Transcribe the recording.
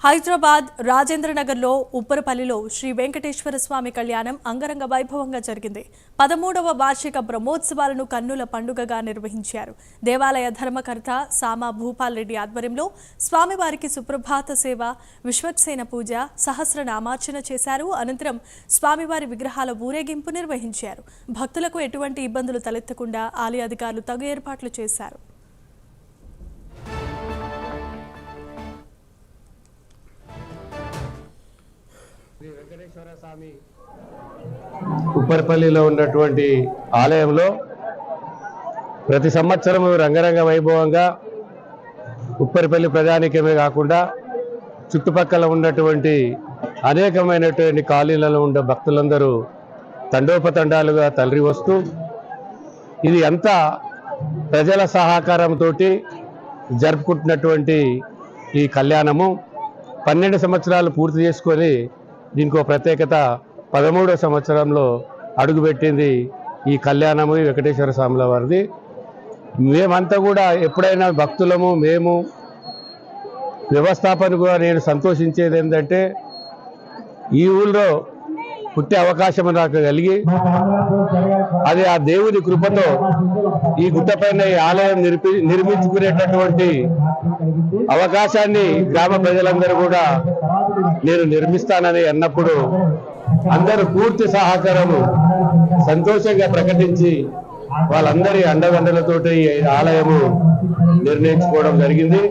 హైదరాబాద్ రాజేంద్రనగర్లో ఉప్పరపల్లిలో శ్రీ వెంకటేశ్వర స్వామి కళ్యాణం అంగరంగ వైభవంగా జరిగింది. 13వ వార్షిక బ్రహ్మోత్సవాలను కన్నుల పండుగగా నిర్వహించారు. దేవాలయ ధర్మకర్త సామా భూపాల్ రెడ్డి ఆధ్వర్యంలో స్వామివారికి సుప్రభాత సేవ, విశ్వక్సేన పూజ, సహస్రనామార్చన చేశారు. అనంతరం స్వామివారి విగ్రహాల ఊరేగింపు నిర్వహించారు. భక్తులకు ఎటువంటి ఇబ్బందులు తలెత్తకుండా ఆలయ అధికారులు తగు ఏర్పాట్లు చేశారు. శ్రీ వెంకటేశ్వర స్వామి ఉప్పరపల్లిలో ఉన్నటువంటి ఆలయంలో ప్రతి సంవత్సరం రంగరంగ వైభవంగా ఉప్పరపల్లి ప్రజానికమే కాకుండా చుట్టుపక్కల ఉన్నటువంటి అనేకమైనటువంటి కాలనీలలో ఉండే భక్తులందరూ తండోపతండాలుగా తరలి వస్తూ ఇది అంతా ప్రజల సహకారంతో జరుపుకుంటున్నటువంటి ఈ కళ్యాణము 12 సంవత్సరాలు పూర్తి చేసుకొని దీనికి ప్రత్యేకత 13వ సంవత్సరంలో అడుగుపెట్టింది ఈ కళ్యాణము వెంకటేశ్వర స్వాముల వారిది. మేమంతా కూడా ఎప్పుడైనా భక్తులము మేము వ్యవస్థాపనగా నేను సంతోషించేది ఏంటంటే ఈ ఊళ్ళో పుట్టే అవకాశం నాకు కలిగి అది ఆ దేవుని కృపతో ఈ గుట్టపైన ఈ ఆలయం నిర్మించుకునేటటువంటి అవకాశాన్ని గ్రామ ప్రజలందరూ కూడా నేను నిర్మిస్తానని అన్నప్పుడు అందరూ పూర్తి సహకారము సంతోషంగా ప్రకటించి వాళ్ళందరి అండదండలతోటి ఈ ఆలయము నిర్ణయించుకోవడం జరిగింది.